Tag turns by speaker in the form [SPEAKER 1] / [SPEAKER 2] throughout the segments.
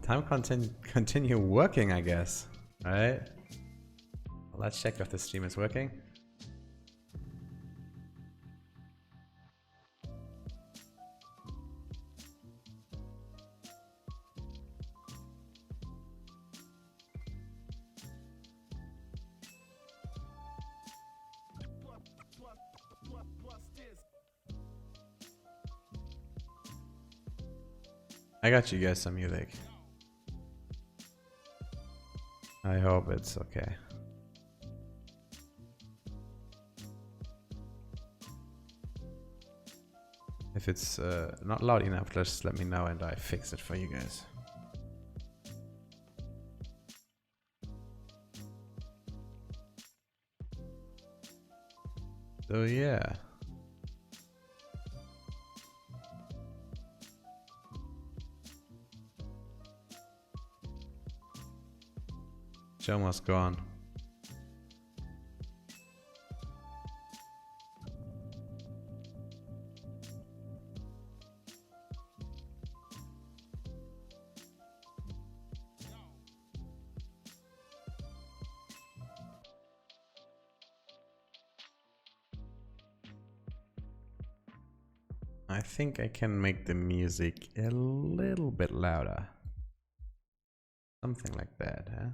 [SPEAKER 1] time continue working, I guess. Alright. Let's check if the stream is working. I got you guys some music. I hope it's okay. If it's not loud enough, just let me know and I fix it for you guys. So yeah. Show must go on. I think I can make the music a little bit louder. Something like that, huh?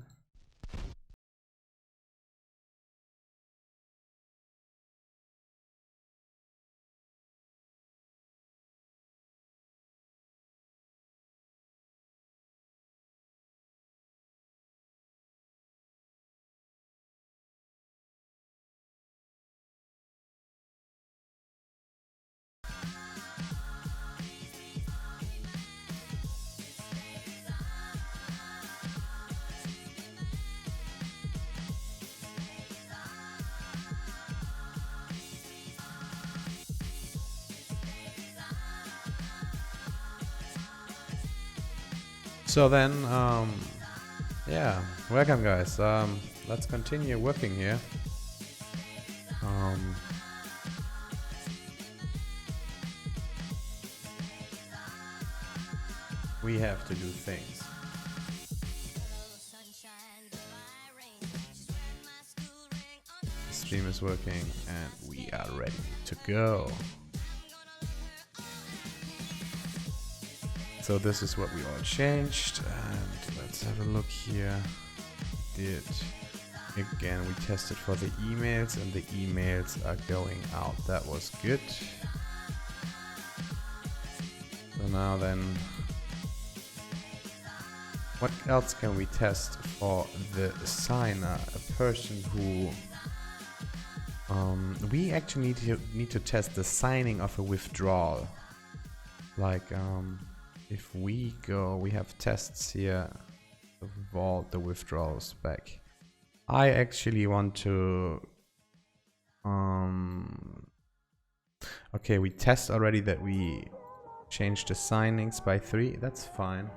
[SPEAKER 1] So then, yeah, welcome guys. Let's continue working here. We have to do things. The stream is working and we are ready to go. So this is what we all changed, and let's have a look here. Again, we tested for the emails and the emails are going out. That was good. So now then, what else can we test for the signer? A person who we actually need to test the signing of a withdrawal. Like if we go, we have tests here of all the withdrawals back. I actually want to okay, we test already that we changed the signings by 3. That's fine.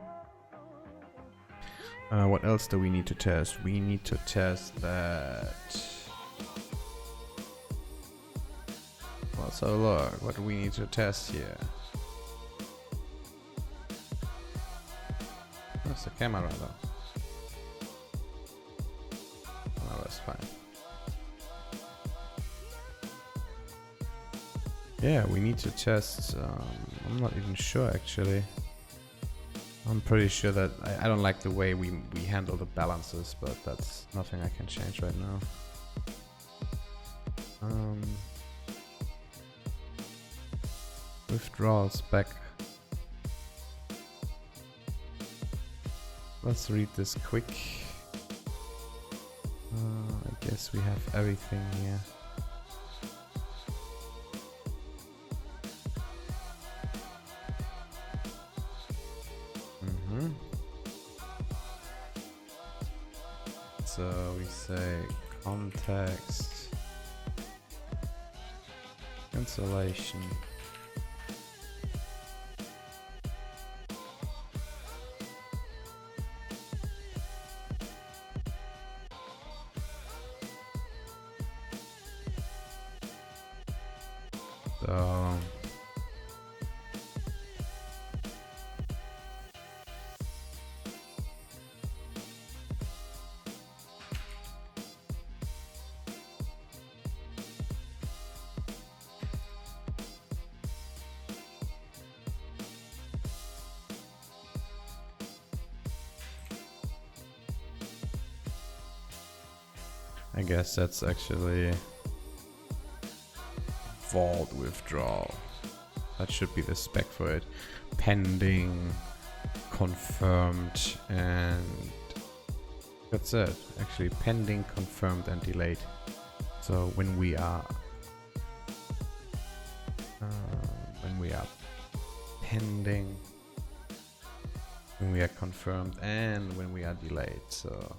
[SPEAKER 1] What else do we need to test? We need to test that. Well, so look, what do we need to test here? That's the camera though. Oh, that's fine. Yeah, we need to test. I'm not even sure actually. I'm pretty sure that I don't like the way we handle the balances, but that's nothing I can change right now. Withdrawals back. Let's read this quick. I guess we have everything here. So we say context, cancellation. So I guess that's actually vault withdrawal. That should be the spec for it. Pending, confirmed, and that's it. Actually, pending, confirmed, and delayed. So when we are pending, when we are confirmed, and when we are delayed. So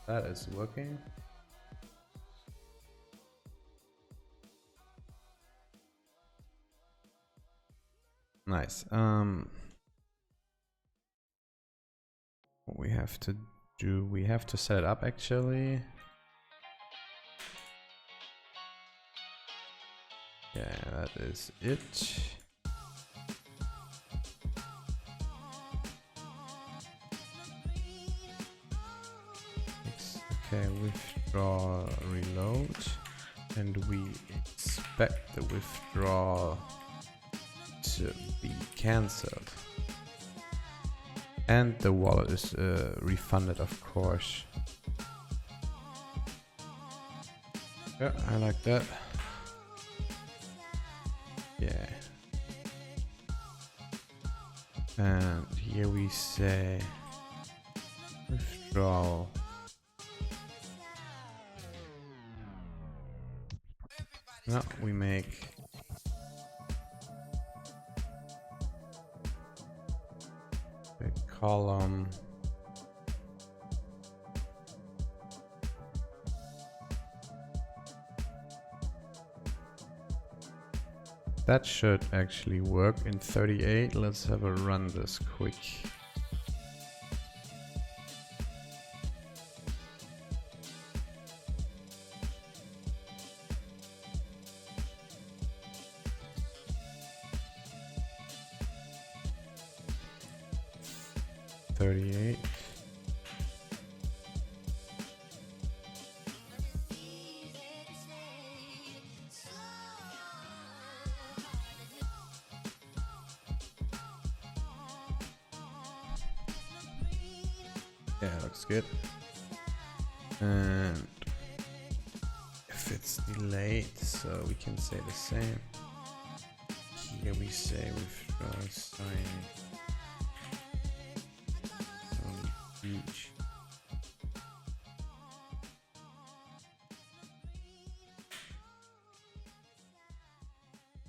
[SPEAKER 1] that is working. Nice. What we have to do, we have to set it up actually. Yeah, that is it. Okay, withdraw, reload, and we expect the withdrawal to be cancelled. And the wallet is refunded, of course. Yeah, I like that. Yeah. And here we say withdrawal. No, we make a column that should actually work in 38. Let's have a run this quick. Yeah, looks good. And if it's delayed, so we can say the same. Here we say withdraw sign on each.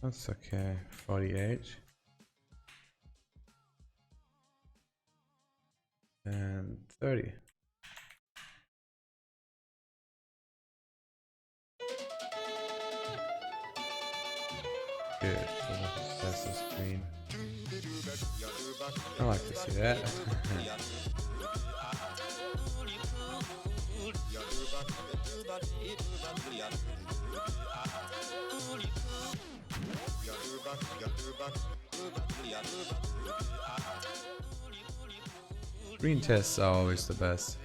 [SPEAKER 1] That's okay. 48. And 30. Good. So that's the screen. I like to see that. Screen tests are always the best.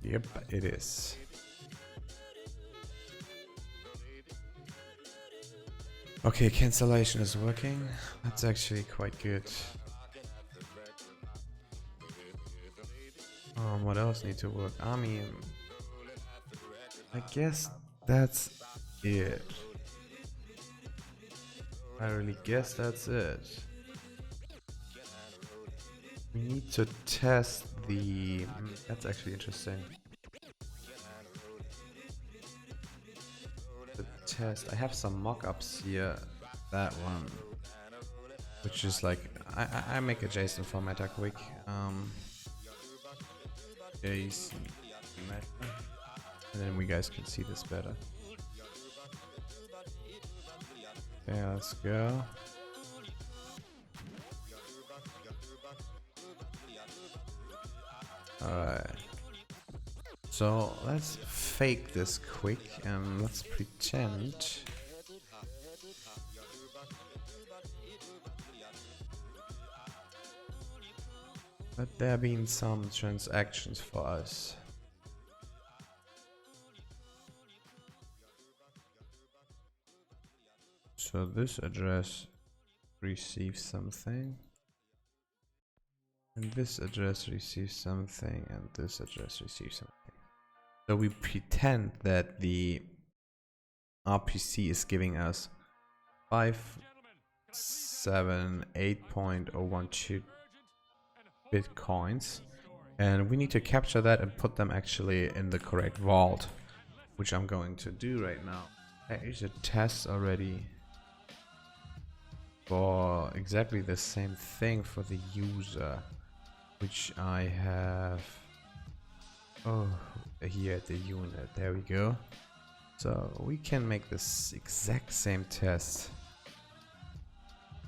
[SPEAKER 1] Yep, it is. Okay, cancellation is working. That's actually quite good. What else needs to work? I mean, I guess that's it. I really guess that's it. We need to test the... that's actually interesting. The test. I have some mock-ups here. That one. Which is like... I make a JSON formatter quick. JSON formatter. And then we guys can see this better. Okay, let's go. Alright. So let's fake this quick and let's pretend that there have been some transactions for us. So this address receives something. And this address receives something, and this address receives something. So we pretend that the RPC is giving us 578.012 bitcoins, and we need to capture that and put them actually in the correct vault, which I'm going to do right now. There is a test already for exactly the same thing for the user, which I have here at the unit. There we go. So we can make this exact same test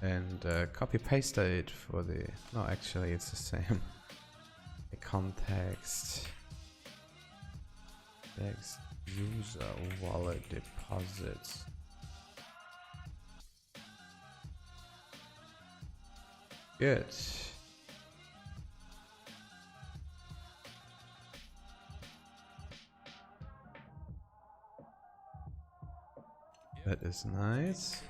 [SPEAKER 1] and copy paste it for the, no, actually it's the same. The context text user wallet deposits. Good. That is nice.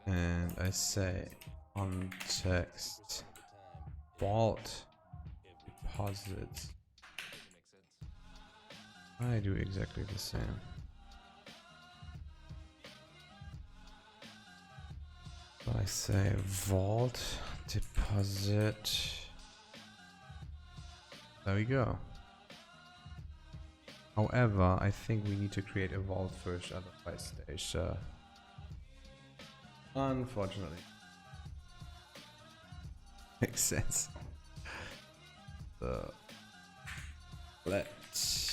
[SPEAKER 1] And I say context vault deposits. I do exactly the same. So I say vault deposit. There we go. However, I think we need to create a vault first, otherwise there's unfortunately. Makes sense. So let's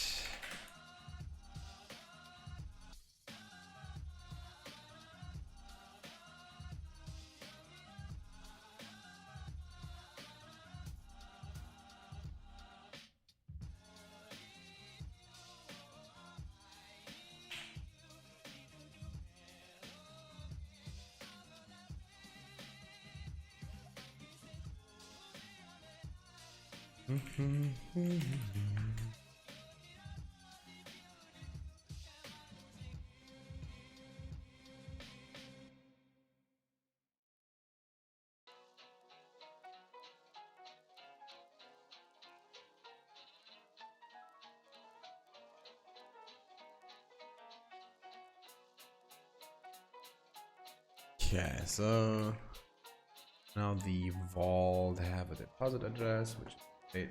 [SPEAKER 1] okay, so now the vault have a deposit address, which is great.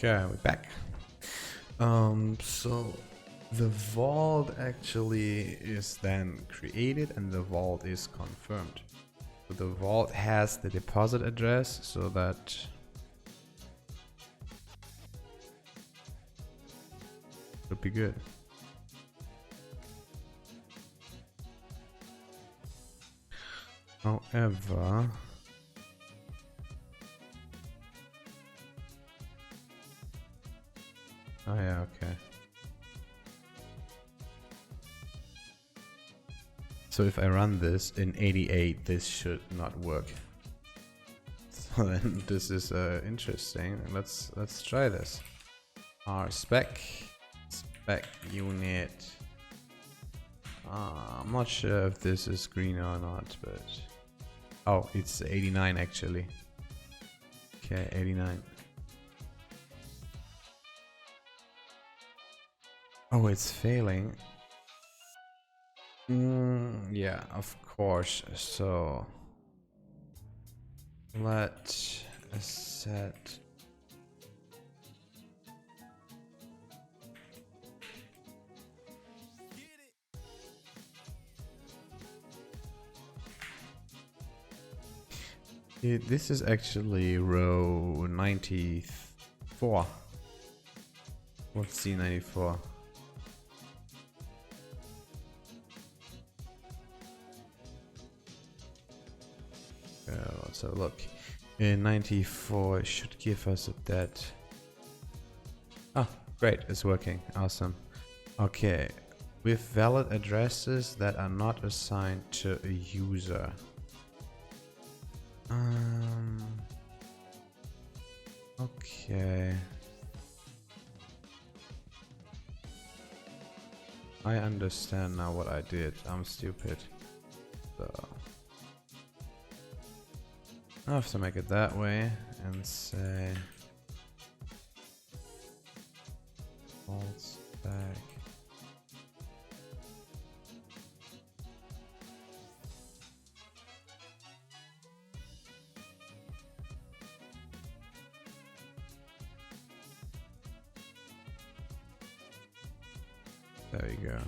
[SPEAKER 1] Okay, we're back. So the vault actually is then created and the vault is confirmed. So the vault has the deposit address, so that should be good. However, oh yeah, okay. So if I run this in 88, this should not work. So then this is interesting. Let's try this. R spec unit. I'm not sure if this is green or not, but oh, it's 89 actually. Okay, 89. Oh, it's failing. Yeah, of course. So let's set This is actually row 94. What's C94? Let's have a look. 94 should give us a dead. Ah, great, it's working. Awesome. Okay, with valid addresses that are not assigned to a user. Okay. I understand now what I did. I'm stupid. So I have to make it that way and say false back. There you go.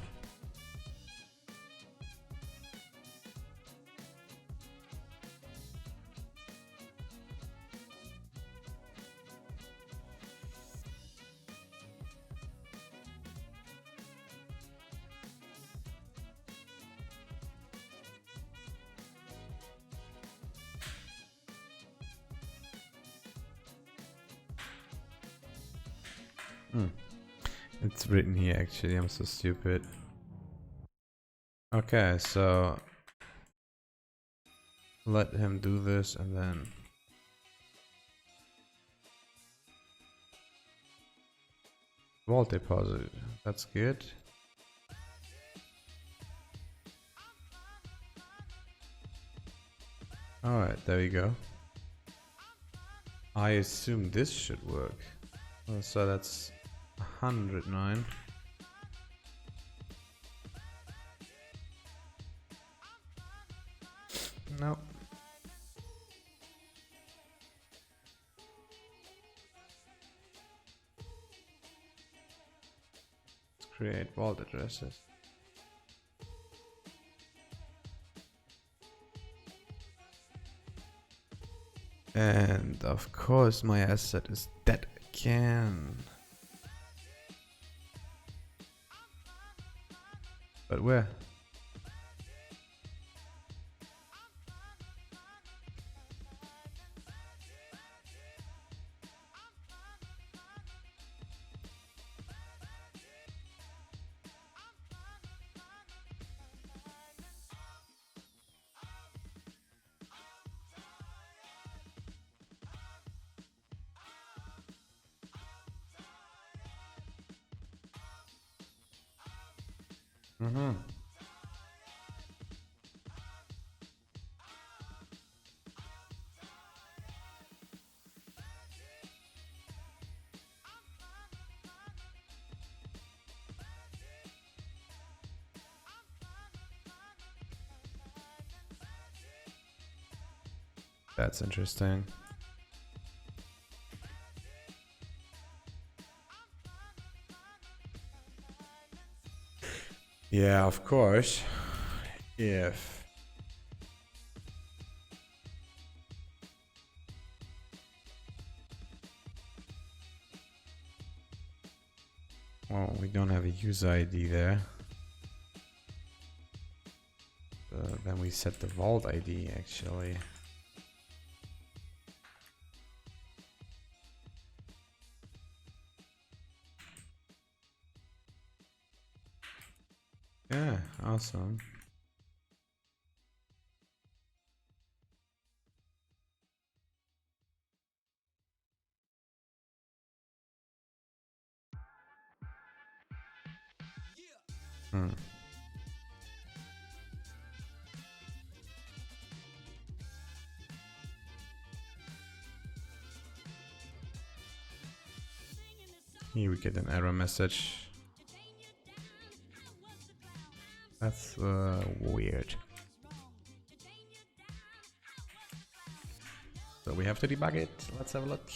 [SPEAKER 1] It's written here actually, I'm so stupid. Okay, so let him do this and then vault deposit. That's good. Alright, there we go. I assume this should work. Oh, so that's 109. Nope. Let's create vault addresses. And of course my asset is dead again. But where? That's interesting. Yeah, of course. If well, we don't have a user ID there. Then we set the vault ID actually. Yeah, awesome. Here we get an error message. That's weird. So we have to debug it. Let's have a look.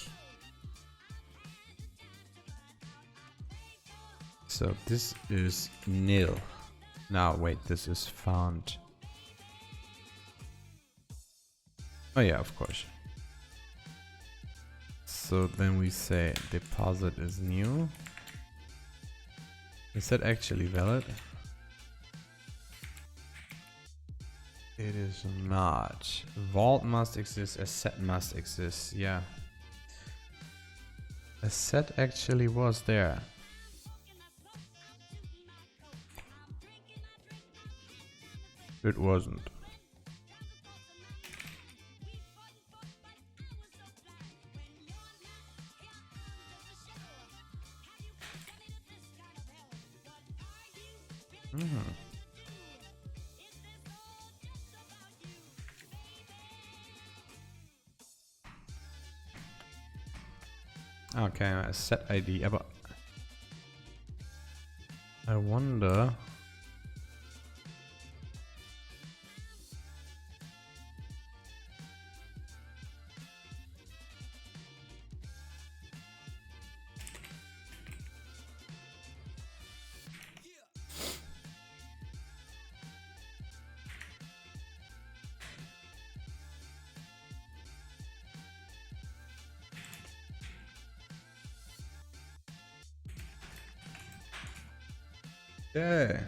[SPEAKER 1] So this is nil. Now wait, this is found. Oh yeah, of course. So then we say deposit is new. Is that actually valid? It is not. Vault must exist, a set must exist, yeah. A set actually was there. It wasn't. Okay, a set ID, but I wonder. Yeah.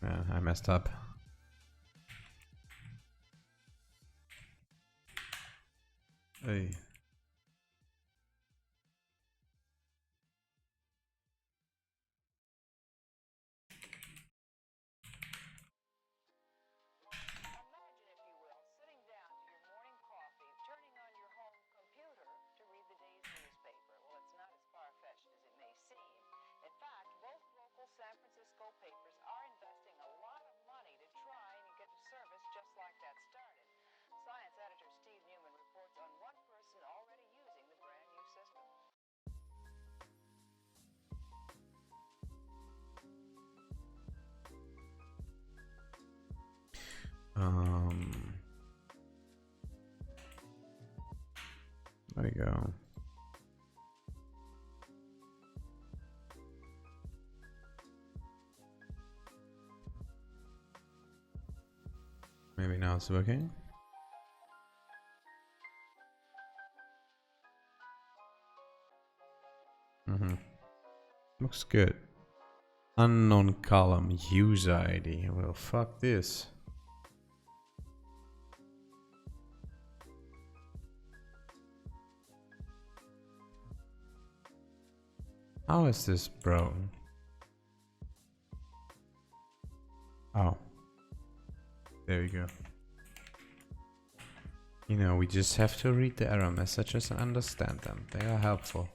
[SPEAKER 1] Yeah, I messed up. Hey. There we go. Maybe now it's working. Looks good. Unknown column user ID. Well, fuck this. How is this broken? Oh. There we go. You know, we just have to read the error messages and understand them. They are helpful.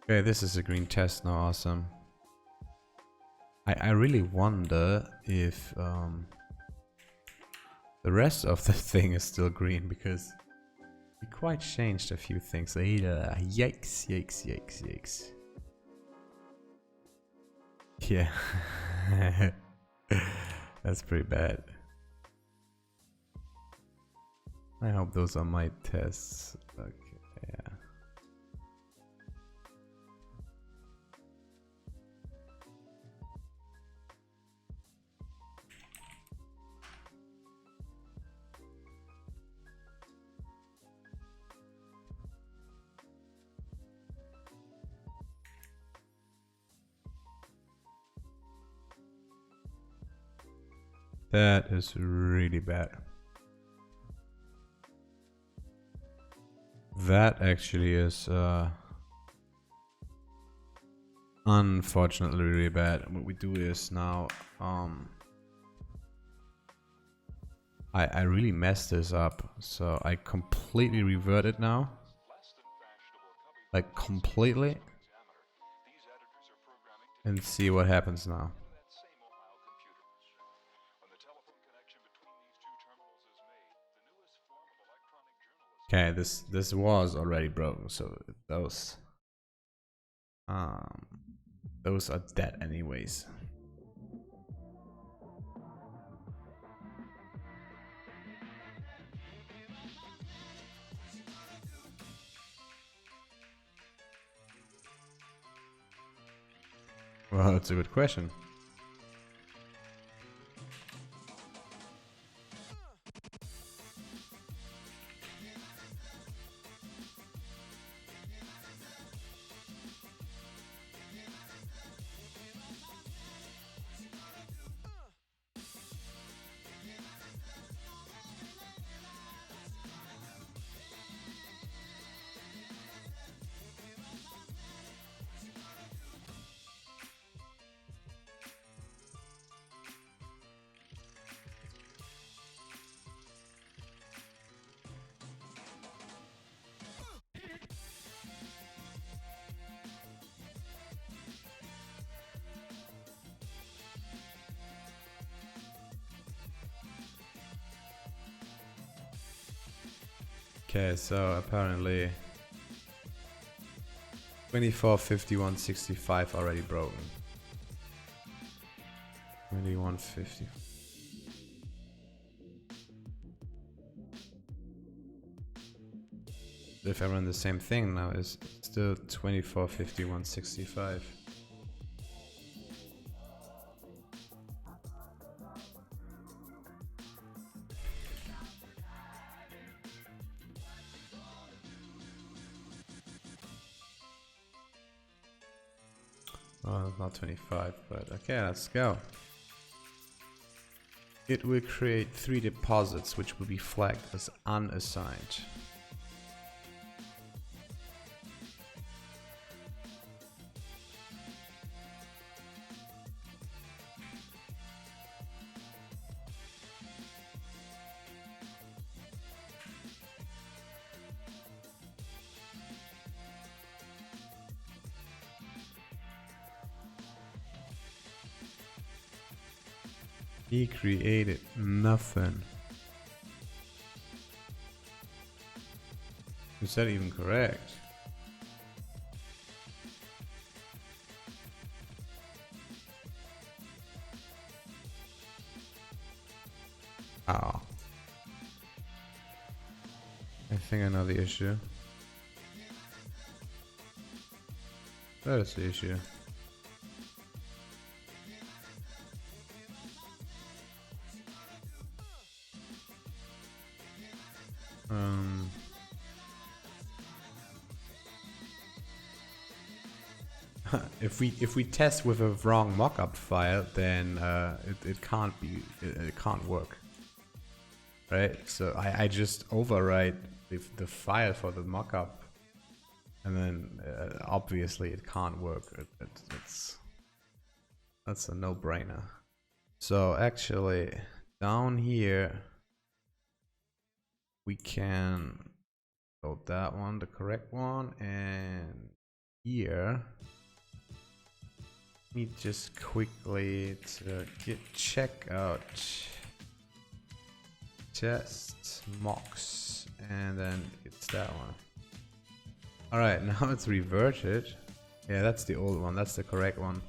[SPEAKER 1] Okay, this is a green test now, awesome. I really wonder if the rest of the thing is still green, because we quite changed a few things later. Yikes, yikes, yikes, yikes. Yeah. That's pretty bad. I hope those are my tests. Okay, yeah. That is really bad. That actually is unfortunately really bad. What we do is now I really messed this up, so I completely revert it now. Like completely. And see what happens now. Okay, this was already broken, so those are dead anyways. Well, that's a good question. Okay, so apparently 24, 51, 65 already broken. 21, 50. If I run the same thing now, it's still 24, 51, 65. Oh, not 25, but okay, let's go. It will create 3 deposits which will be flagged as unassigned. He created nothing. Is that even correct? Oh. I think I know the issue. That is the issue. If we test with a wrong mockup file, then it can't work, right? So I just overwrite the file for the mockup, and then obviously it can't work. That's a no-brainer. So actually, down here we can load that one, the correct one, and here. Me just quickly to git check out test mocks, and then it's that one. Alright, now it's reverted. Yeah, that's the old one, that's the correct one.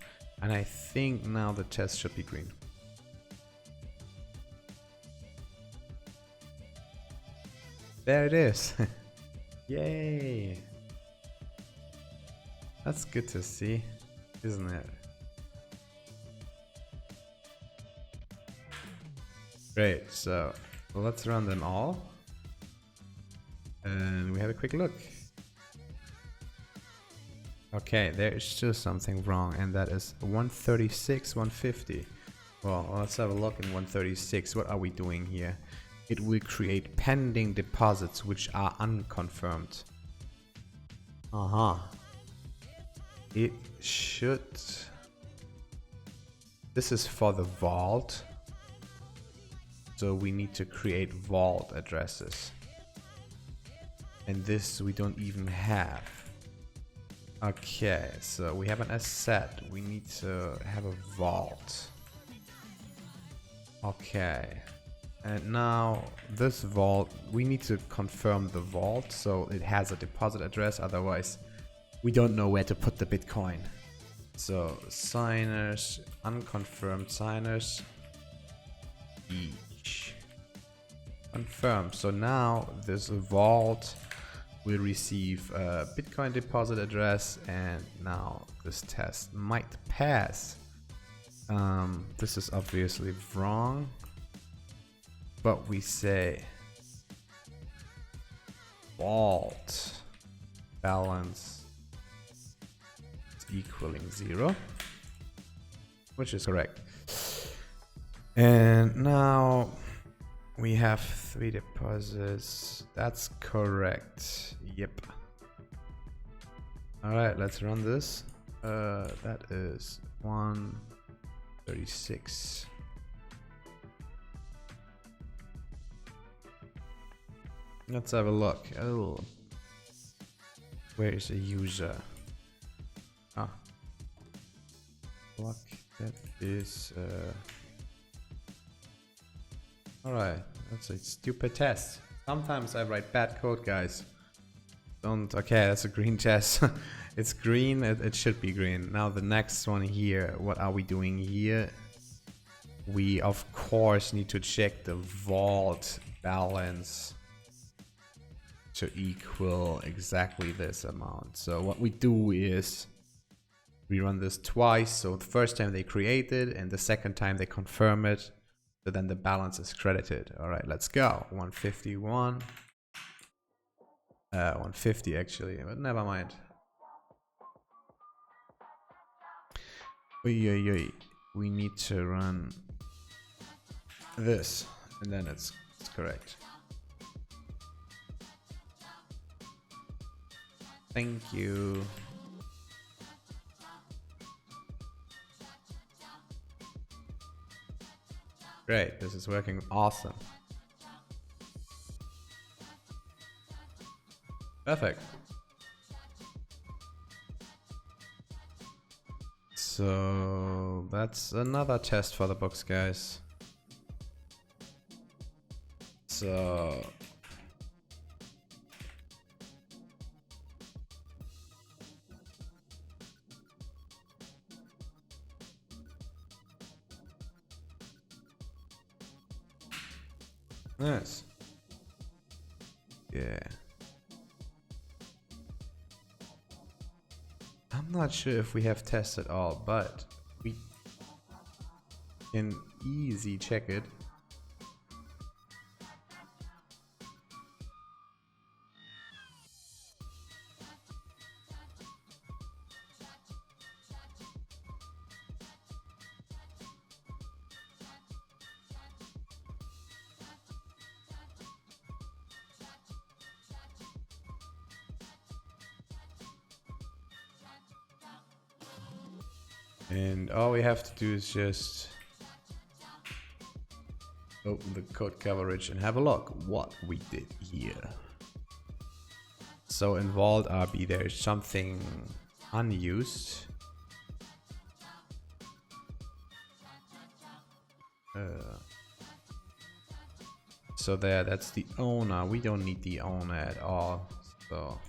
[SPEAKER 1] And I think now the test should be green. There it is. Yay! That's good to see, isn't it? Great, so let's run them all. And we have a quick look. Okay, there is still something wrong, and that is 136, 150. Well, let's have a look in 136. What are we doing here? It will create pending deposits which are unconfirmed. It should. This is for the vault. So we need to create vault addresses. And this we don't even have. Okay, so we have an asset. We need to have a vault. Okay. And now this vault, we need to confirm the vault so it has a deposit address, otherwise we don't know where to put the Bitcoin. So signers, unconfirmed signers, each. Confirm. So now this vault will receive a Bitcoin deposit address, and now this test might pass. This is obviously wrong, but we say vault balance is equaling 0, which is correct. And now we have 3 deposits. That's correct. Yep. All right, let's run this. That is 136. Let's have a look. Oh, where is the user? Ah, block. That is. All right, that's a stupid test. Sometimes I write bad code, guys. Don't. Okay, that's a green test. It's green. It should be green. Now the next one here. What are we doing here? We of course need to check the vault balance to equal exactly this amount. So what we do is we run this twice. So the first time they create it and the second time they confirm it. So then the balance is credited. All right, let's go. 151. 150 actually, but never mind. We need to run this and then it's correct. Thank you. Great, this is working awesome. Perfect. So that's another test for the books, guys. So nice. Yeah. I'm not sure if we have tests at all, but we can easy check it. And all we have to do is just open the code coverage and have a look what we did here. So in Vault RB there is something unused. So that's the owner. We don't need the owner at all. So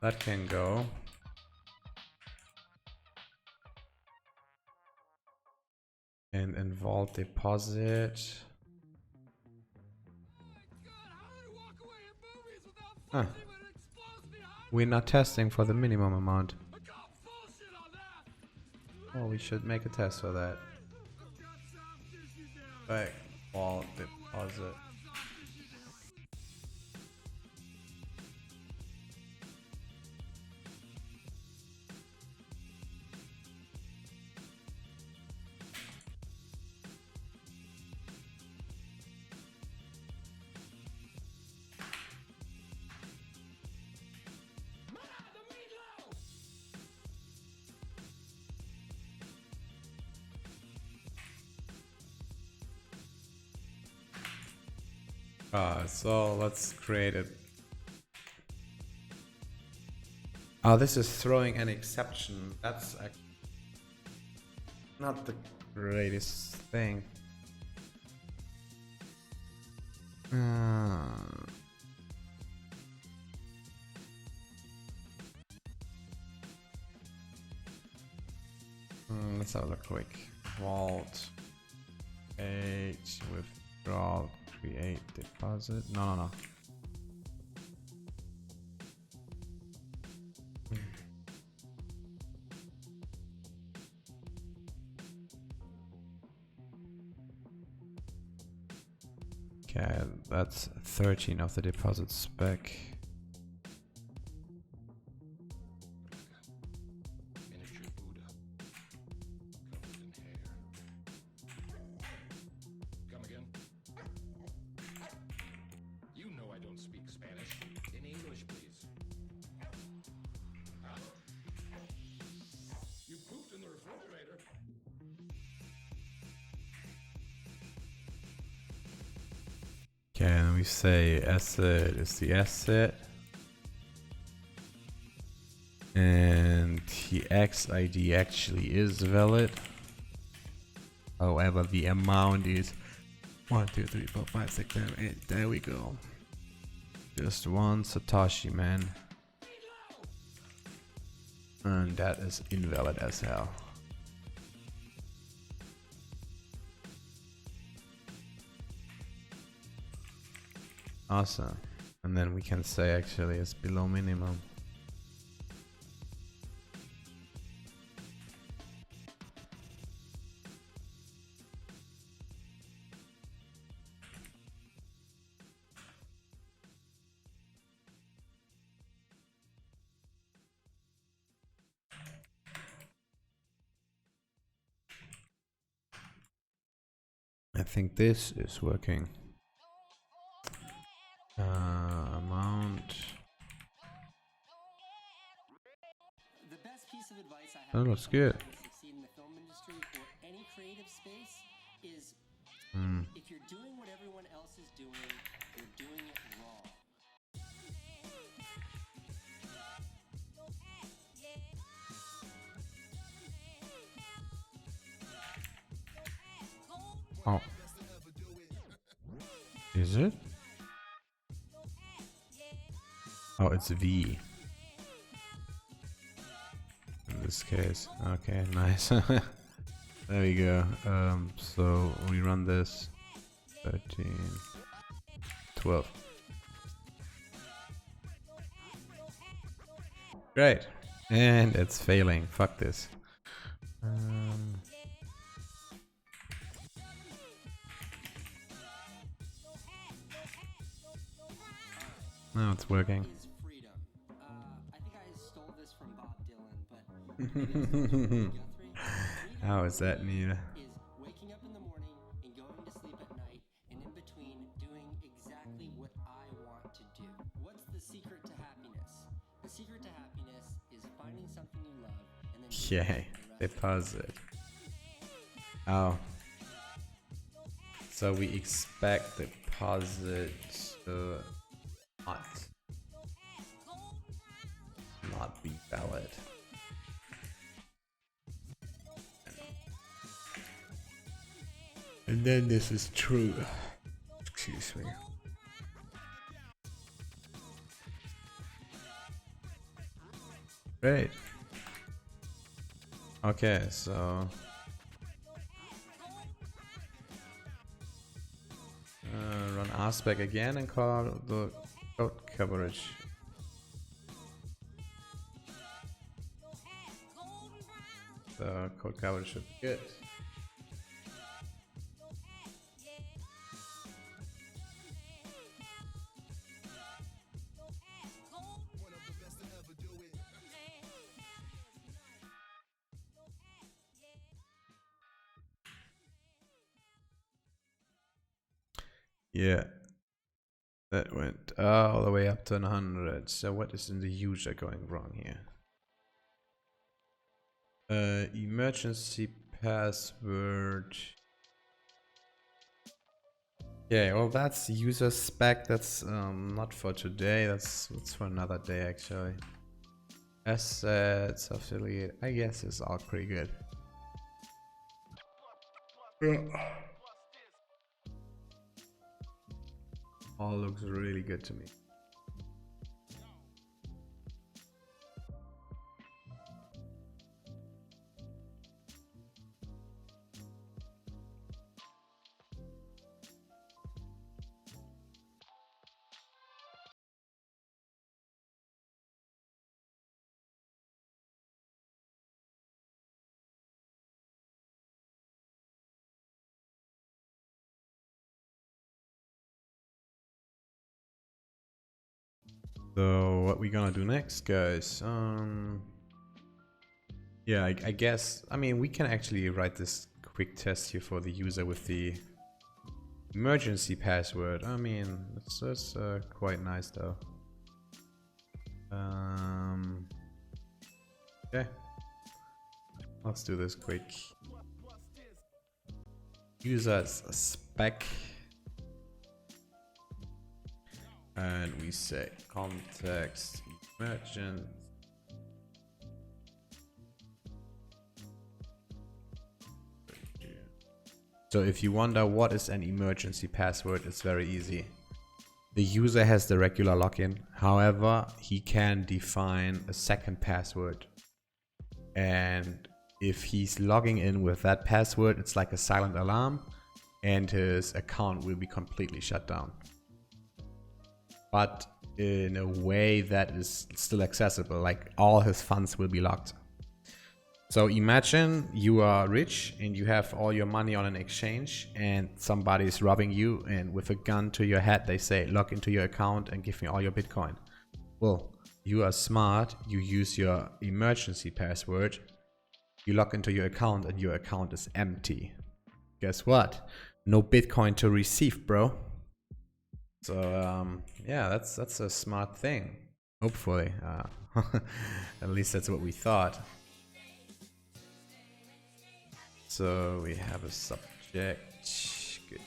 [SPEAKER 1] that can go. And in Vault deposit. Huh. We're not testing for the minimum amount. Oh, we should make a test for that. Back Vault deposit. So let's create it. Oh, this is throwing an exception. That's not the greatest thing. Let's have a look quick. Vault H withdrawal create deposit. No. Okay, that's 13 of the deposit spec.
[SPEAKER 2] Miniature Buddha, covered in hair. Come again? You know I don't speak Spanish. In English, please. Huh? You pooped in the refrigerator.
[SPEAKER 1] Okay, and we say asset is the asset. And the X ID actually is valid. However, the amount is 1, 2, 3, 4, 5, 6, 7, 8. There we go. Just one Satoshi, man. And that is invalid as hell. Awesome. And then we can say actually it's below minimum. I think this is working. Amount.
[SPEAKER 3] The best piece of advice I
[SPEAKER 1] That
[SPEAKER 3] have
[SPEAKER 1] looks
[SPEAKER 3] for
[SPEAKER 1] good.
[SPEAKER 3] someone trying to succeed in the film industry or any creative space is if you're doing what everyone else is doing, you're doing it wrong.
[SPEAKER 1] Oh. Is it? Oh, it's V. In this case. Okay, nice. There we go. So we run this 13, 12. Great. And it's failing. Fuck this. Now it's working.
[SPEAKER 3] Is freedom. I think I stole this from Bob Dylan, but maybe it's Guthrie.
[SPEAKER 1] How is that, Nina?
[SPEAKER 3] Is waking up in the morning and going to sleep at night, and in between doing exactly what I want to do. What's the secret to happiness? The secret to happiness is finding something you love and then doing
[SPEAKER 1] Yay.
[SPEAKER 3] the rest of it.
[SPEAKER 1] Deposit. Oh. So we expect deposit to not be valid. And then this is true. Excuse me. Great. Okay, so run aspect again and call the code coverage. The code coverage should be good. Yeah, that went all the way up to 100. So what is in the user going wrong here? Emergency password. Yeah, well that's user spec. That's not for today. That's for another day actually. Assets, affiliate. I guess it's all pretty good. All looks really good to me. So what we gonna do next, guys? Yeah, I guess, I mean, we can actually write this quick test here for the user with the emergency password. I mean, that's quite nice though. Okay, let's do this quick. User's spec, and we say context emergent. So if you wonder what is an emergency password, it's very easy. The user has the regular login. However, he can define a second password. And if he's logging in with that password, it's like a silent alarm and his account will be completely shut down. But in a way that is still accessible, like all his funds will be locked. So imagine you are rich and you have all your money on an exchange and somebody is robbing you, and with a gun to your head they say, log into your account and give me all your Bitcoin. Well, you are smart, you use your emergency password, you log into your account and your account is empty. Guess what? No Bitcoin to receive, bro. So yeah, that's a smart thing. Hopefully. At least that's what we thought. So we have a subject. Good.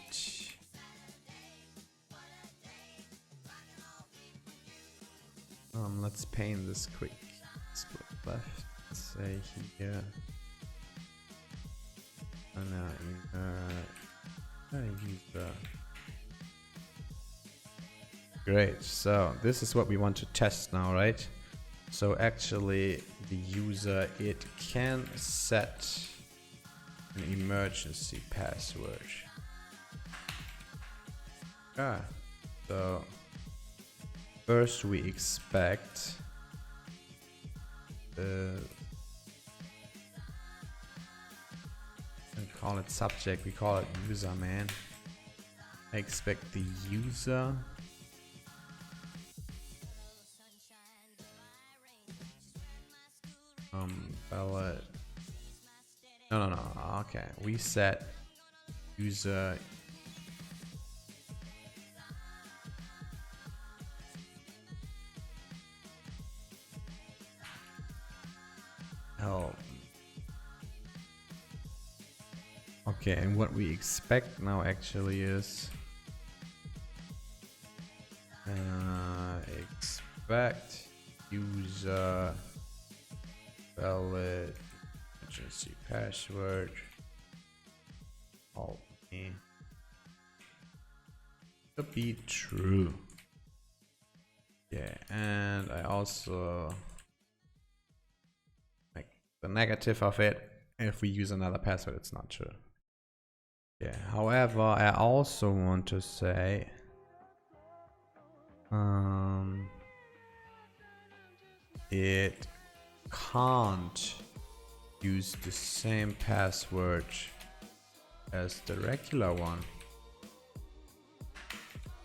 [SPEAKER 1] Let's paint this quick. Split left. Let's say here. And now user. Great. So this is what we want to test now, right? So actually, the user, it can set an emergency password. So first we expect and call it subject, we call it user, man. I expect the user valid. No. Okay, we set user help. Okay, and what we expect now actually is expect user valid emergency password help me to be true. Yeah, and I also like the negative of it. If we use another password, it's not true. Yeah, however, I also want to say it can't use the same password as the regular one,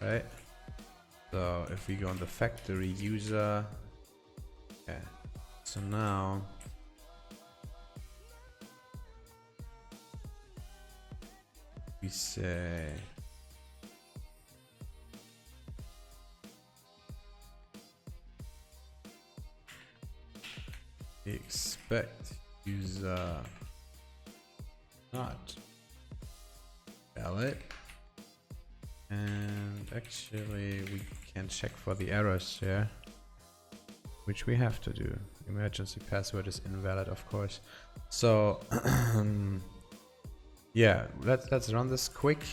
[SPEAKER 1] right? So if we go on the factory user, yeah, so now we say expect user not valid, and actually we can check for the errors here, which we have to do. Emergency password is invalid, of course. So yeah, let's run this quick.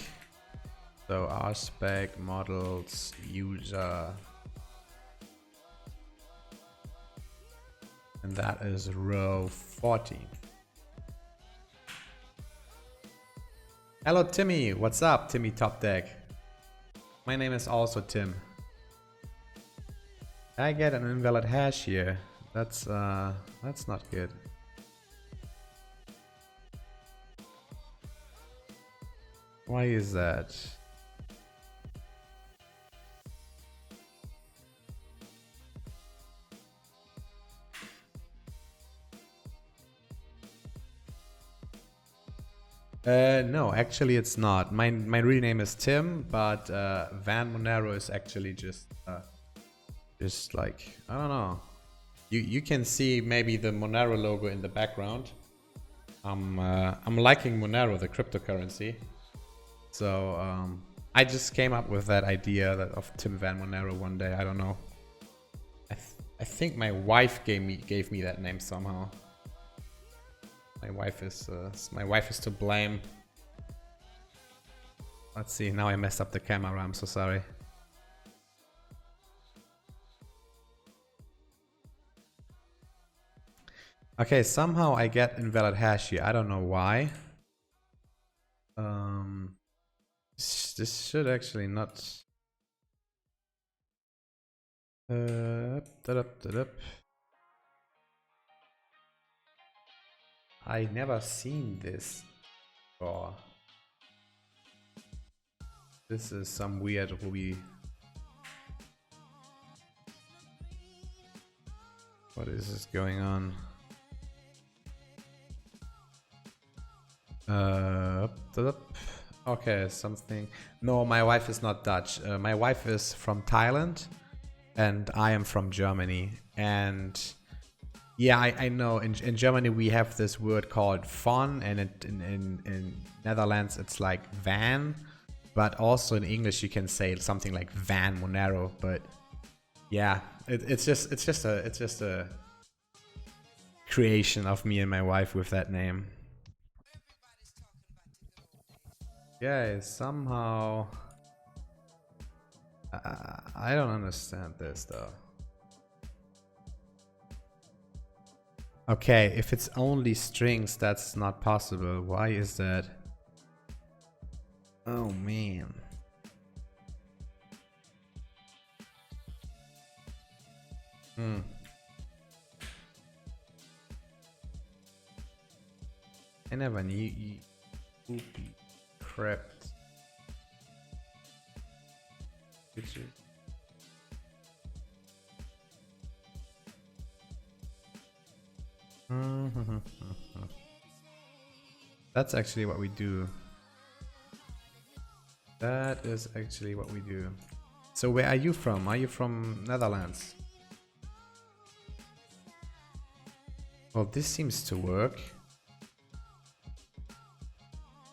[SPEAKER 1] So rspec models user, and that is row 14. Hello Timmy, what's up? Timmy Top Deck. My name is also Tim. I get an invalid hash here. That's not good. Why is that? No, actually it's not. My real name is Tim, but Van Monero is actually just like, I don't know. You can see maybe the Monero logo in the background. I'm liking Monero, the cryptocurrency. So I just came up with that idea of Tim Van Monero one day. I don't know. I think my wife gave me that name somehow. My wife is to blame. Let's see. Now I messed up the camera. I'm so sorry. Okay, somehow I get invalid hash here. I don't know why. This should actually not. I never seen this before. This is some weird Ruby. What is this going on? Okay, something. No, my wife is not Dutch. My wife is from Thailand, and I am from Germany. And yeah, I know. In Germany we have this word called von, and in Netherlands it's like van. But also in English you can say something like Van Monero. But yeah, it's just a creation of me and my wife with that name. Yeah, somehow I don't understand this though. Okay, if it's only strings, that's not possible. Why is that? Oh man. I never knew Oopie crept. Did you? That's actually what we do. That is actually what we do. So where are you from? Are you from Netherlands? Well, this seems to work.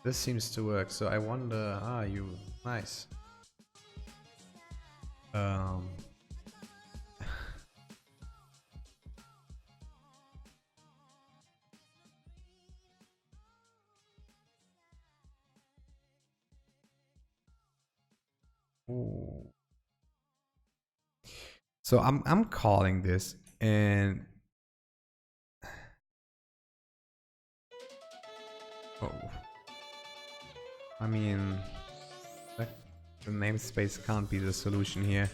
[SPEAKER 1] This seems to work. So I wonder, you nice. Ooh. So I'm calling this, and I mean, the namespace can't be the solution here.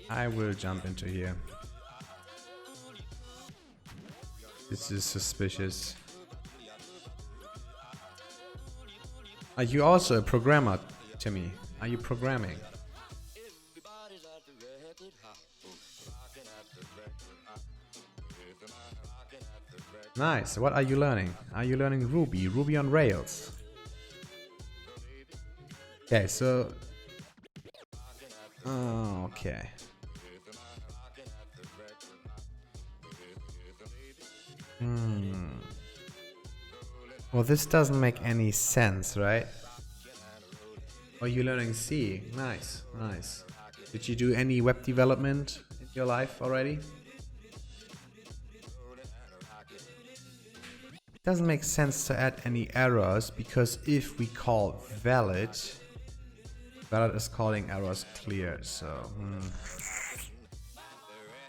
[SPEAKER 1] I will jump into here. This is suspicious. Are you also a programmer, Timmy? Are you programming? Nice. What are you learning? Are you learning Ruby? Ruby on Rails? Okay, so... Oh, okay. Well, this doesn't make any sense, right? Oh, you're learning C. Nice, nice. Did you do any web development in your life already? It doesn't make sense to add any errors, because if we call valid is calling errors clear, so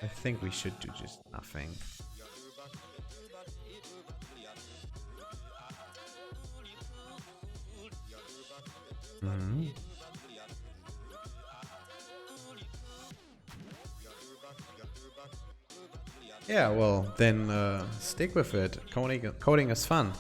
[SPEAKER 1] I think we should do just nothing. Yeah, well, then stick with it. Coding is fun.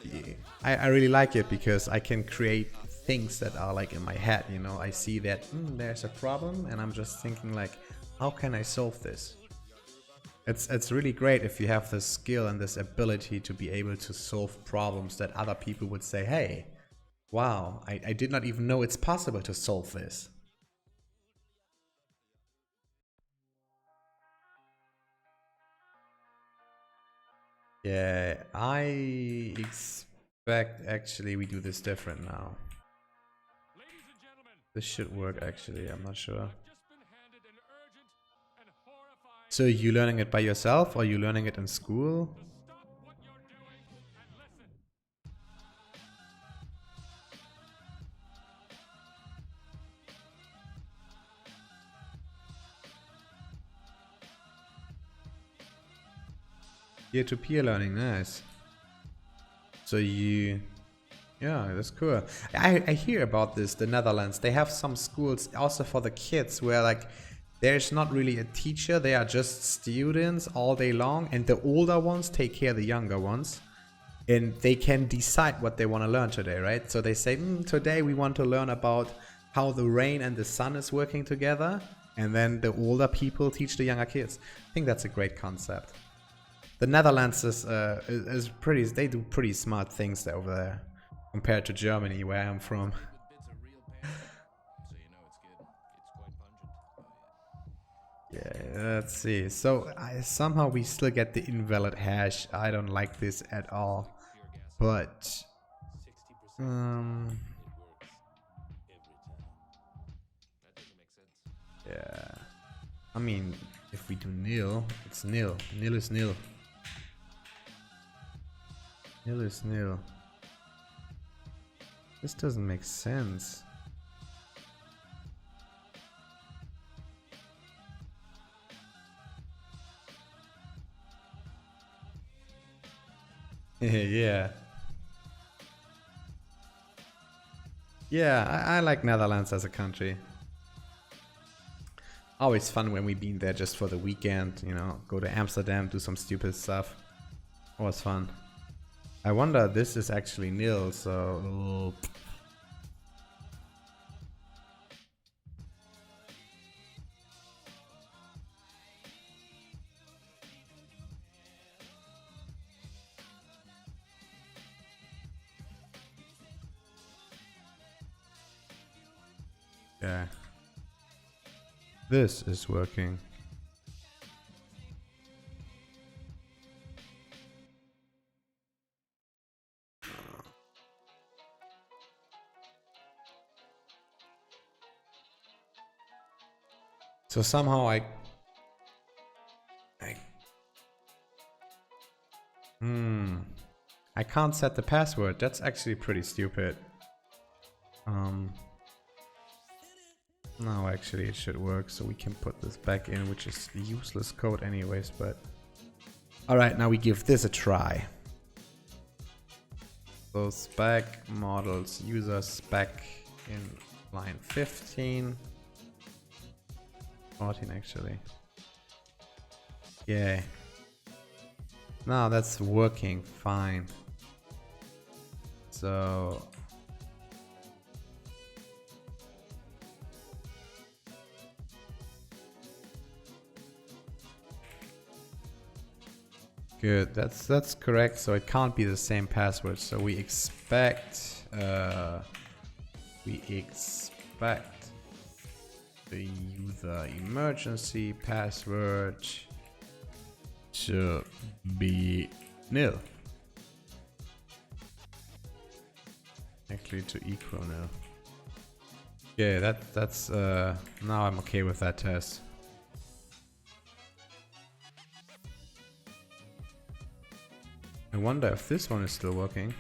[SPEAKER 1] Yeah, I really like it because I can create things that are like in my head, you know. I see that there's a problem, and I'm just thinking like, how can I solve this? It's really great if you have this skill and this ability to be able to solve problems that other people would say, hey, wow, I did not even know it's possible to solve this. Yeah, I expect actually we do this different now. This should work actually, I'm not sure. So are you learning it by yourself or are you learning it in school? Peer-to-peer learning, nice. So you... Yeah, that's cool. I hear about this, the Netherlands. They have some schools also for the kids where like there's not really a teacher, they are just students all day long, and the older ones take care of the younger ones. And they can decide what they want to learn today, right? So they say, today we want to learn about how the rain and the sun is working together. And then the older people teach the younger kids. I think that's a great concept. The Netherlands is pretty, they do pretty smart things there over there compared to Germany, where I'm from. Yeah, let's see. So somehow we still get the invalid hash. I don't like this at all. But yeah. I mean, if we do nil, it's nil. Nil is nil. Nil is nil. This doesn't make sense. Yeah. Yeah, I like Netherlands as a country. Always fun when we've been there just for the weekend, you know, go to Amsterdam, do some stupid stuff. Always fun. I wonder, this is actually nil, so... Yeah. This is working. So somehow I can't set the password. That's actually pretty stupid. No, actually it should work, so we can put this back in, which is useless code anyways, but... Alright, now we give this a try. So spec models user spec in line 15. 14 actually. Yeah. Now that's working fine. So... Good, that's correct, so it can't be the same password, so we expect the user emergency password to be nil. Actually to equal nil. Yeah, that's now I'm okay with that test. I wonder if this one is still working.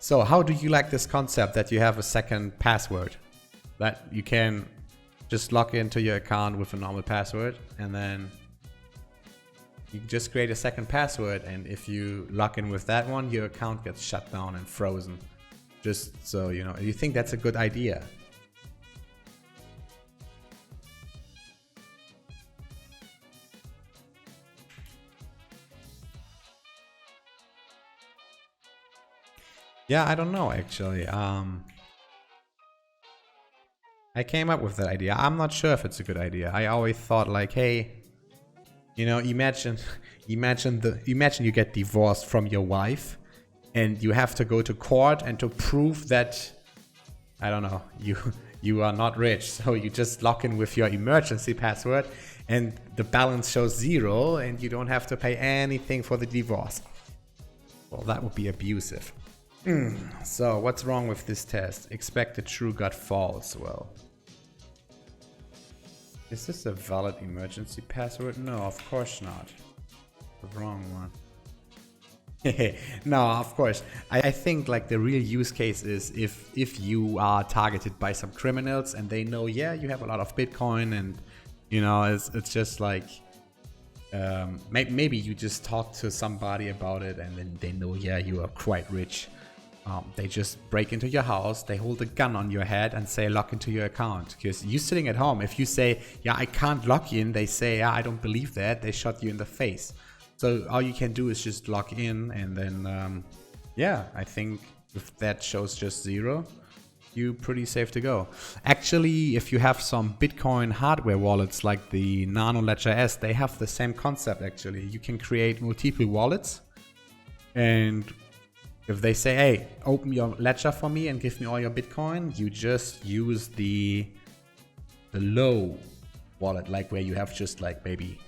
[SPEAKER 1] So how do you like this concept that you have a second password? That you can just log into your account with a normal password and then you just create a second password, and if you log in with that one, your account gets shut down and frozen. Just so you know, you think that's a good idea? Yeah, I don't know actually. I came up with that idea. I'm not sure if it's a good idea. I always thought like, hey, you know, imagine you get divorced from your wife and you have to go to court and to prove that, I don't know, you are not rich. So you just log in with your emergency password and the balance shows 0 and you don't have to pay anything for the divorce. Well, that would be abusive. So what's wrong with this test? Expected true got false. Well, is this a valid emergency password? No, of course not. The wrong one. No, of course. I think like the real use case is if you are targeted by some criminals and they know, yeah, you have a lot of Bitcoin, and you know, it's just like maybe you just talk to somebody about it and then they know, yeah, you are quite rich. They just break into your house, they hold a gun on your head and say log into your account. Because you sitting at home, if you say, yeah, I can't log in, they say, yeah, I don't believe that, they shot you in the face. So all you can do is just log in, and then yeah, I think if that shows just 0, you're pretty safe to go. Actually, if you have some Bitcoin hardware wallets like the Nano Ledger S, they have the same concept actually. You can create multiple wallets, and if they say, hey, open your ledger for me and give me all your Bitcoin, you just use the low wallet, like where you have just like maybe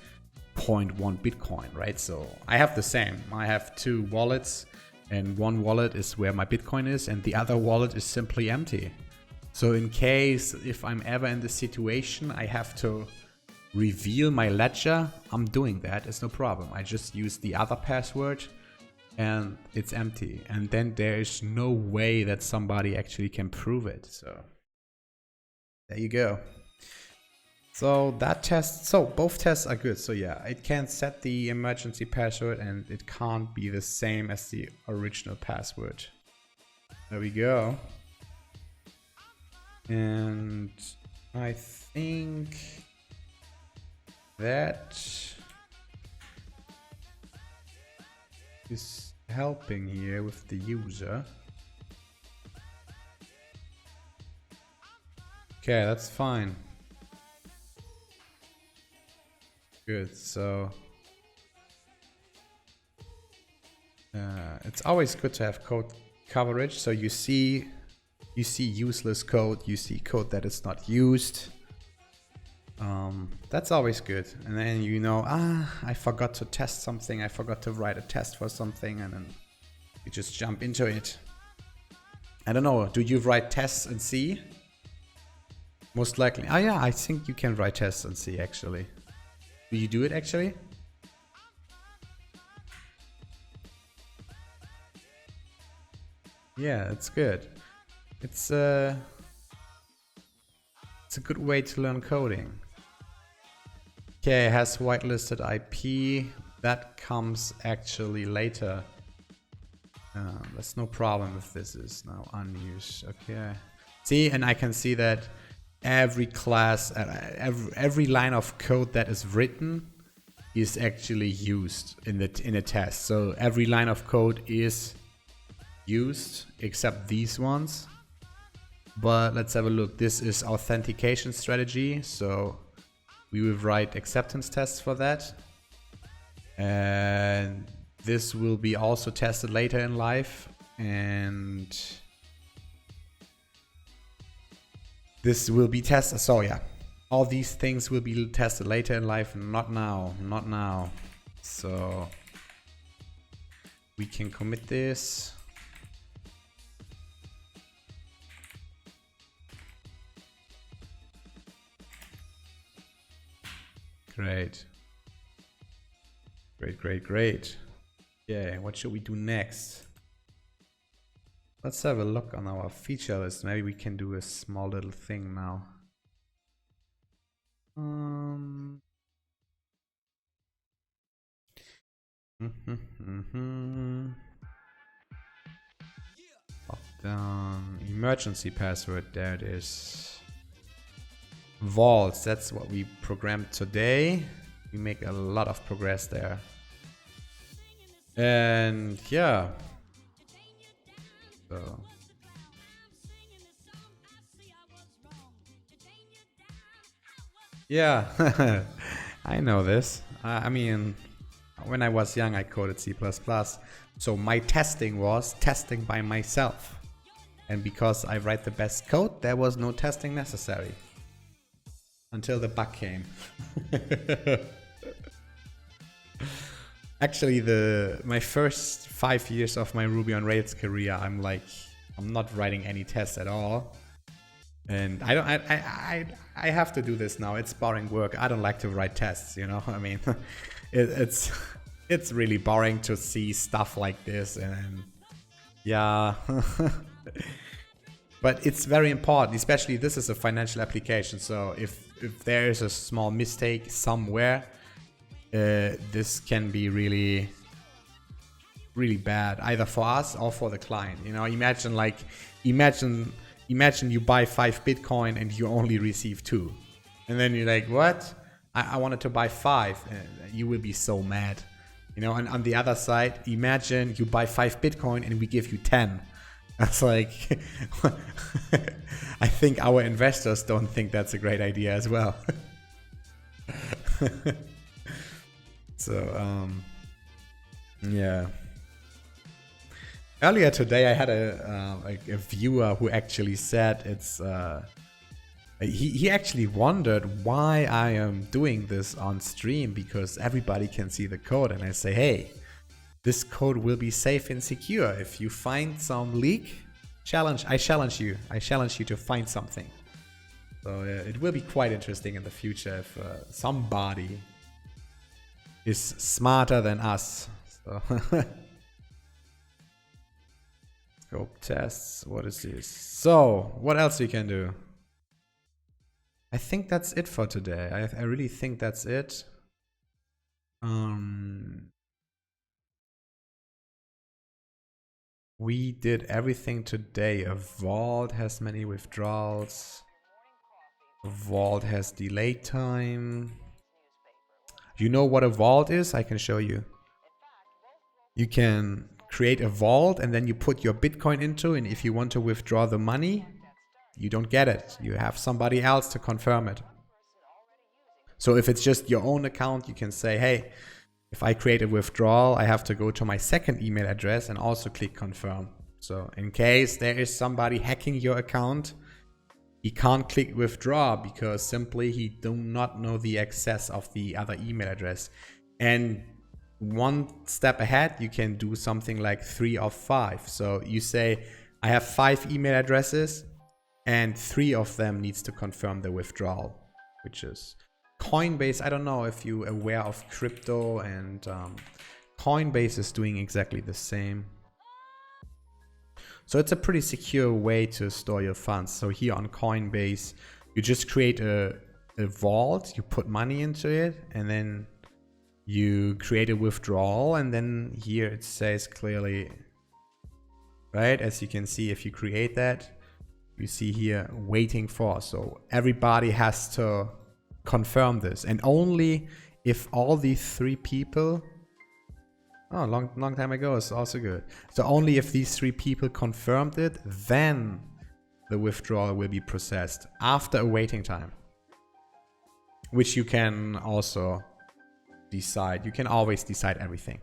[SPEAKER 1] 0.1 Bitcoin, right? So I have the same. I have 2 wallets, and one wallet is where my Bitcoin is and the other wallet is simply empty. So in case if I'm ever in the situation I have to reveal my ledger, I'm doing that. It's no problem. I just use the other password and it's empty, and then there is no way that somebody actually can prove it. So there you go. So that test, so both tests are good. So yeah, it can set the emergency password and it can't be the same as the original password. There we go. And I think that is helping here with the user. Okay, that's fine. Good, so it's always good to have code coverage. So you see useless code, you see code that is not used. That's always good. And then you know, I forgot to test something, I forgot to write a test for something, and then you just jump into it. I don't know, do you write tests in C? Most likely. Oh yeah, I think you can write tests in C actually. Do you do it actually? Yeah, it's good. It's a good way to learn coding. Okay, it has whitelisted IP. That comes actually later. That's no problem if this is now unused. Okay. See, and I can see that every class, every line of code that is written is actually used in a test. So every line of code is used except these ones. But let's have a look. This is authentication strategy, so we will write acceptance tests for that. And this will be also tested later in life, and this will be tested. So yeah, all these things will be tested later in life, not now, not now. So we can commit this. Great. Great, great, great. Yeah, what should we do next? Let's have a look on our feature list. Maybe we can do a small little thing now. Lockdown. Emergency password. There it is. Vaults. That's what we programmed today. We make a lot of progress there. And yeah. So Yeah, I know this. I mean, when I was young, I coded C++. So my testing was testing by myself. And because I write the best code, there was no testing necessary. Until the bug came. Actually, my first 5 years of my Ruby on Rails career, I'm not writing any tests at all. And I have to do this now. It's boring work. I don't like to write tests, you know. I mean, it's really boring to see stuff like this, and yeah. But it's very important, especially this is a financial application. So if there is a small mistake somewhere, this can be really, really bad, either for us or for the client. You know, imagine you buy 5 Bitcoin and you only receive 2. And then you're like, what? I wanted to buy 5. You will be so mad. You know, and on the other side, imagine you buy 5 Bitcoin and we give you 10. That's like, I think our investors don't think that's a great idea as well. So, yeah. Earlier today, I had a viewer who actually said he actually wondered why I am doing this on stream, because everybody can see the code, and I say, hey, this code will be safe and secure. If you find some leak, I challenge you to find something. So it will be quite interesting in the future if somebody is smarter than us. So scope tests. What is this? So what else we can do? I think that's it for today. I really think that's it. We did everything today. A vault has many withdrawals. A vault has delay time. You know what a vault is? I can show you. You can create a vault and then you put your Bitcoin into, and if you want to withdraw the money, you don't get it. You have somebody else to confirm it. So if it's just your own account, you can say, hey, if I create a withdrawal, I have to go to my second email address and also click confirm. So in case there is somebody hacking your account, he can't click withdraw because simply he do not know the access of the other email address. And one step ahead, you can do something like 3 of 5. So you say, I have 5 email addresses and 3 of them needs to confirm the withdrawal, which is Coinbase. I don't know if you're aware of crypto, and Coinbase is doing exactly the same. So it's a pretty secure way to store your funds. So here on Coinbase, you just create a vault, you put money into it, and then you create a withdrawal, and then here it says clearly, right? As you can see, if you create that, you see here waiting for. So everybody has to confirm this, and only if all these 3 people, oh, long time ago is also good. So only if these 3 people confirmed it, then the withdrawal will be processed after a waiting time, which you can also decide. You can always decide everything.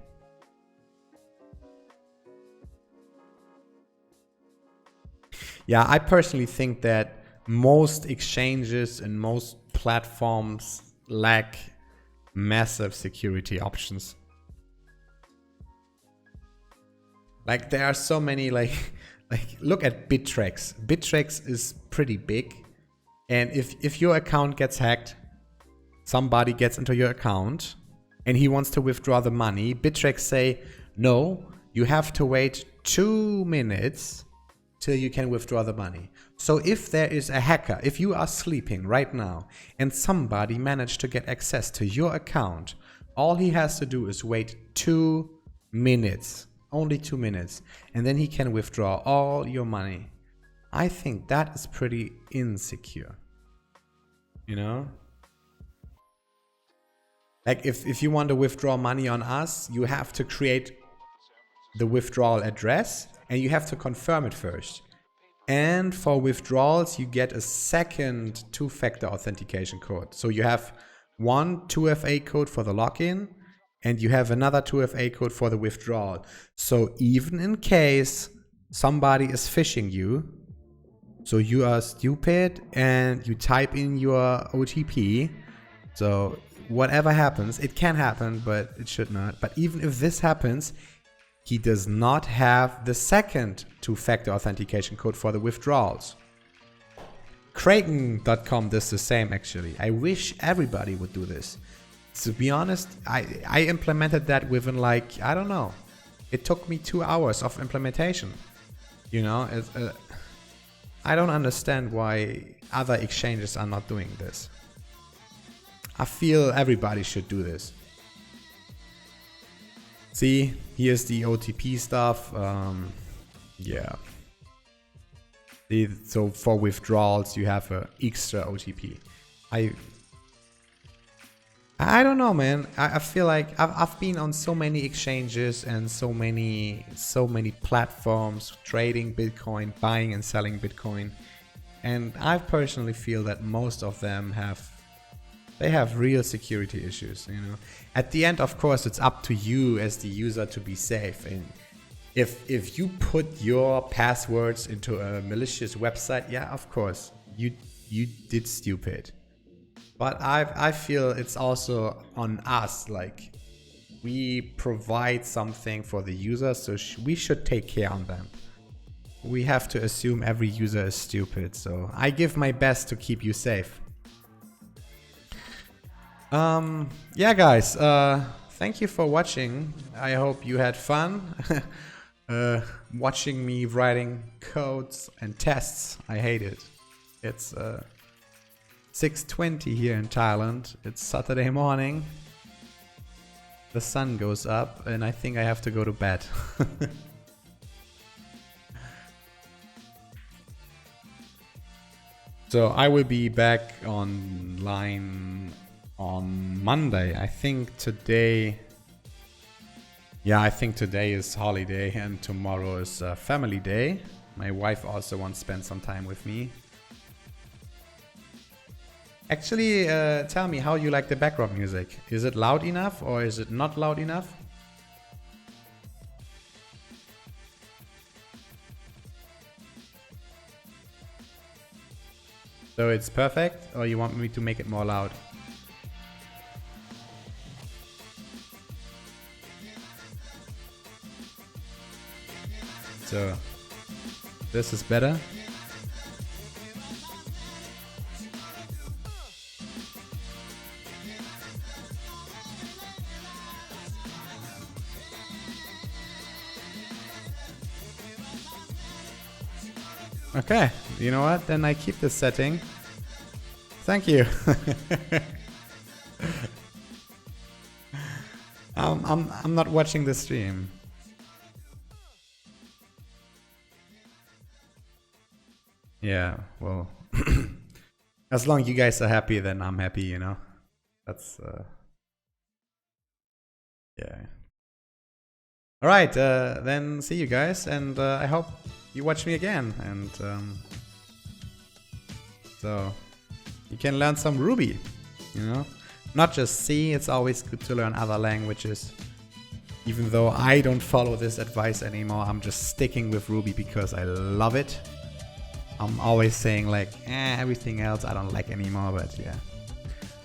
[SPEAKER 1] Yeah, I personally think that most exchanges and most platforms lack massive security options. Like there are so many, like look at Bittrex. Bittrex is pretty big, and if your account gets hacked, somebody gets into your account and he wants to withdraw the money, Bittrex say, no, you have to wait 2 minutes till you can withdraw the money. So if there is a hacker, if you are sleeping right now and somebody managed to get access to your account, all he has to do is wait 2 minutes, only 2 minutes, and then he can withdraw all your money. I think that is pretty insecure, you know? Like if you want to withdraw money on us, you have to create the withdrawal address and you have to confirm it first. And for withdrawals, you get a second two-factor authentication code. So you have one 2FA code for the login, and you have another 2FA code for the withdrawal. So even in case somebody is phishing you, so you are stupid and you type in your OTP, so whatever happens, it can happen, but it should not. But even if this happens, he does not have the second two-factor authentication code for the withdrawals. Kraken.com does the same actually. I wish everybody would do this. To be honest, I implemented that within like, I don't know. It took me 2 hours of implementation. You know, I don't understand why other exchanges are not doing this. I feel everybody should do this. See, here's the OTP stuff. Yeah. So for withdrawals, you have an extra OTP. I don't know, man. I feel like I've been on so many exchanges and so many platforms trading Bitcoin, buying and selling Bitcoin, and I personally feel that most of them have real security issues. You know, at the end, of course, it's up to you as the user to be safe. And if you put your passwords into a malicious website, yeah, of course, you did stupid. But I feel it's also on us, like we provide something for the user, so we should take care on them. We have to assume every user is stupid, so I give my best to keep you safe. Yeah guys, thank you for watching. I hope you had fun watching me writing codes and tests. I hate it. It's 6:20 here in Thailand. It's Saturday morning. The sun goes up and I think I have to go to bed. So I will be back online on Monday. I think today is holiday and tomorrow is family day. My wife also wants to spend some time with me. Actually, tell me how you like the background music. Is it loud enough or is it not loud enough? So it's perfect, or you want me to make it more loud? So this is better. Okay, you know what? Then I keep this setting. Thank you. I'm not watching the stream. Yeah, well, as long as you guys are happy, then I'm happy, you know. That's yeah. All right, then see you guys, and I hope you watch me again, and so you can learn some Ruby, you know, not just C. It's always good to learn other languages, even though I don't follow this advice anymore. I'm just sticking with Ruby because I love it. I'm always saying like everything else I don't like anymore, but yeah.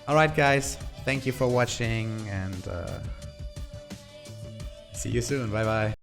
[SPEAKER 1] All right guys, thank you for watching, and see you soon. Bye bye.